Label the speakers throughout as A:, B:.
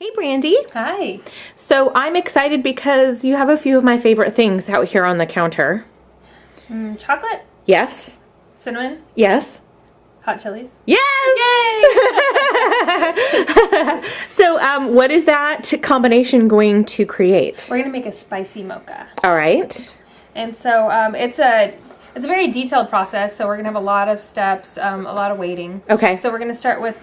A: Hey Brandy.
B: Hi.
A: So I'm excited because you have a few of my favorite things out here on the counter.
B: Chocolate,
A: Yes.
B: cinnamon,
A: Yes.
B: hot chilies.
A: Yes!
B: Yay!
A: So what is that combination going to create?
B: We're gonna make a spicy mocha.
A: All right.
B: And so it's a very detailed process, so we're gonna have a lot of steps, a lot of waiting.
A: Okay.
B: So we're gonna start with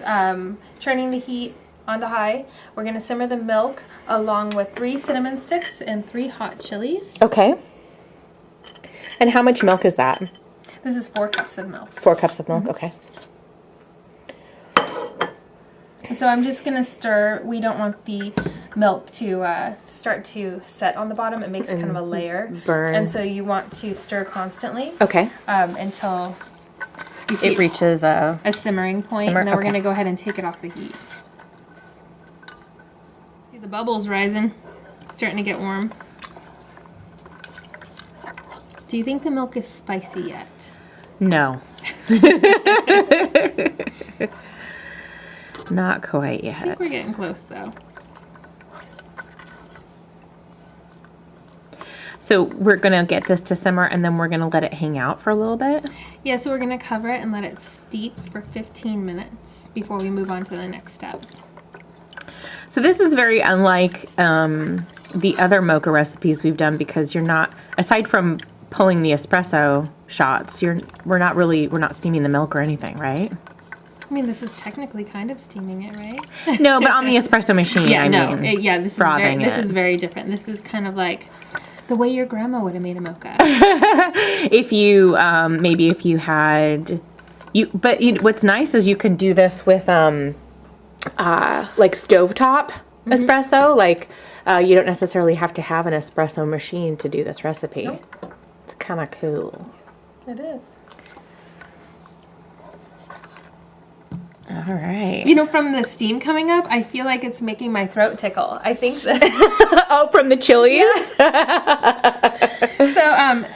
B: turning the heat onto high. We're gonna simmer the milk along with 3 cinnamon sticks and 3 hot chilies.
A: Okay. And how much milk is that?
B: This is 4 cups of milk.
A: 4 cups of milk, okay.
B: So I'm just gonna stir. We don't want the milk to start to set on the bottom. It makes kind of a layer.
A: Burn.
B: And so you want to stir constantly.
A: Okay.
B: Until you see
A: It reaches
B: a simmering point. And then we're gonna go ahead and take it off the heat. See the bubbles rising, starting to get warm. Do you think the milk is spicy yet?
A: No. Not quite yet.
B: I think we're getting close though.
A: So we're going to get this to simmer and then we're going to let it hang out for a little bit?
B: Yeah, so we're gonna cover it and let it steep for 15 minutes before we move on to the next step.
A: So this is very unlike the other mocha recipes we've done because you're not, aside from pulling the espresso shots, we're not steaming the milk or anything, right?
B: I mean, this is technically kind of steaming it, right?
A: No, but on the espresso machine,
B: This
A: frothing
B: is very different. This is kind of like the way your grandma would have made a mocha.
A: If you maybe if you had what's nice is you can do this with like stovetop espresso. Like you don't necessarily have to have an espresso machine to do this recipe.
B: Nope.
A: It's kind of cool.
B: It is.
A: All right.
B: You know, from the steam coming up, I feel like it's making my throat tickle. I think that.
A: Oh, from the chilies?
B: So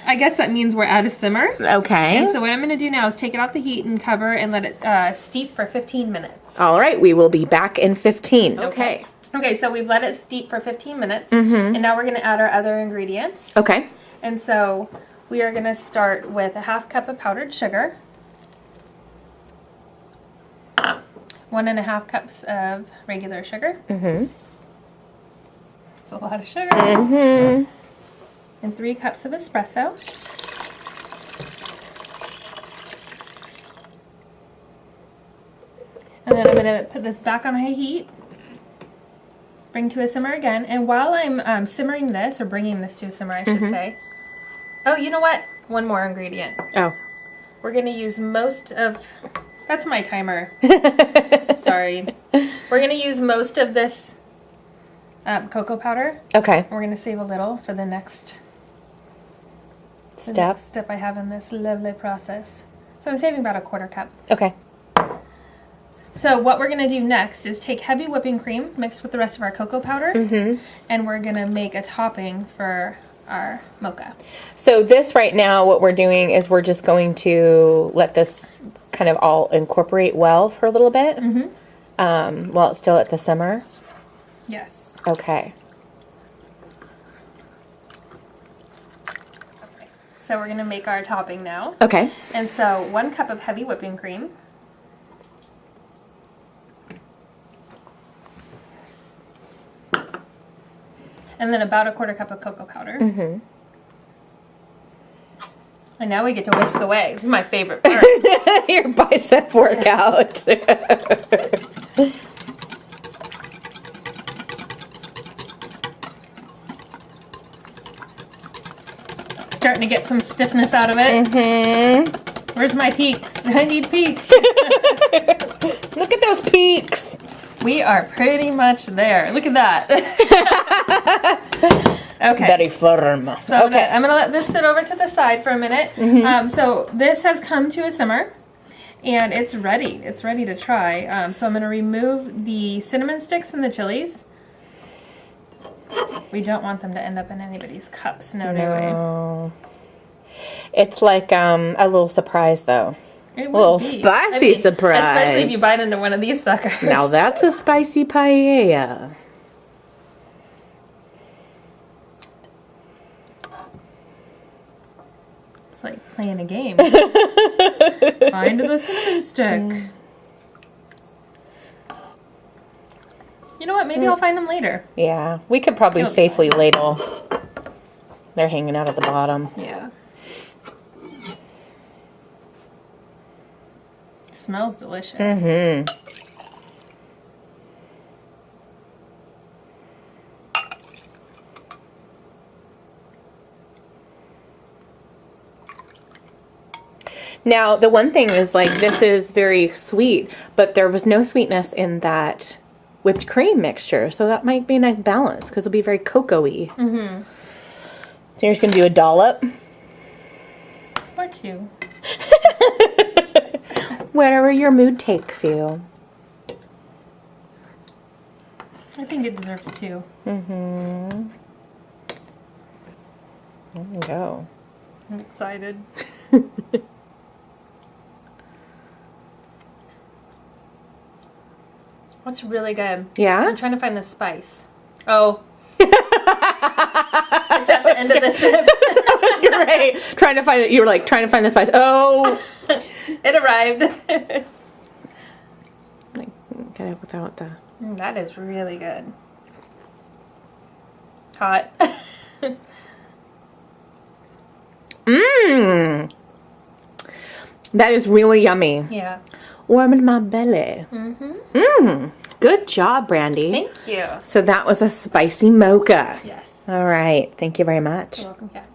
B: I guess that means we're out of simmer.
A: Okay.
B: And so what I'm going to do now is take it off the heat and cover and let it steep for 15 minutes.
A: All right. We will be back in 15.
B: Okay. Okay, so we've let it steep for 15 minutes. And now we're going to add our other ingredients.
A: Okay.
B: And so we are going to start with a 1/2 cup of powdered sugar. 1.5 cups of regular sugar. It's a lot of sugar. And 3 cups of espresso. And then I'm going to put this back on high heat. Bring to a simmer again. And while I'm simmering this, or bringing this to a simmer, I should say. Oh, you know what? One more ingredient.
A: Oh.
B: We're going to use most of... That's my timer. Sorry. We're going to use most of this cocoa powder.
A: Okay.
B: We're going to save a little for the next
A: Step
B: I have in this lovely process. So I'm saving about a 1/4 cup.
A: Okay.
B: So what we're going to do next is take heavy whipping cream mixed with the rest of our cocoa powder, and we're going to make a topping for our mocha.
A: So this right now, what we're doing is we're just going to let this kind of all incorporate well for a little bit while it's still at the simmer.
B: Yes.
A: Okay.
B: So we're going to make our topping now.
A: Okay.
B: And so 1 cup of heavy whipping cream. And then about a 1/4 cup of cocoa powder. And now we get to whisk away. This is my favorite part.
A: Your bicep workout.
B: Starting to get some stiffness out of it. Where's my peaks? I need peaks.
A: Look at those peaks.
B: We are pretty much there. Look at that. Okay.
A: Very firm.
B: So I'm gonna let this sit over to the side for a minute. So this has come to a simmer, and it's ready. It's ready to try. So I'm gonna remove the cinnamon sticks and the chilies. We don't want them to end up in anybody's cups. No.
A: It's like a little surprise, though.
B: It
A: A little
B: would be.
A: spicy surprise.
B: Especially if you bite into one of these suckers.
A: Now that's a spicy paella.
B: playing a game. Find the cinnamon stick. You know what? Maybe I'll find them later.
A: Yeah, we could probably safely ladle. They're hanging out at the bottom.
B: Yeah. Smells delicious.
A: Mm-hmm. Now, the one thing is, like, this is very sweet, but there was no sweetness in that whipped cream mixture, so that might be a nice balance, because it'll be very cocoa-y. Mm-hmm. So you're just going to do a dollop?
B: Or two.
A: Wherever your mood takes you.
B: I think it deserves two.
A: Mm-hmm. There you go.
B: I'm excited. What's really good?
A: Yeah?
B: I'm trying to find the spice. Oh. It's at the end of the sip.
A: You're right. Trying to find it. You were like trying to find the spice. Oh.
B: It arrived.
A: Like, get it without the.
B: That is really good. Hot.
A: Mmm. That is really yummy.
B: Yeah.
A: Warming my belly.
B: Mm-hmm.
A: Mmm. Good job, Brandy.
B: Thank you.
A: So that was a spicy mocha.
B: Yes.
A: All right. Thank you very much.
B: You're welcome, Kat.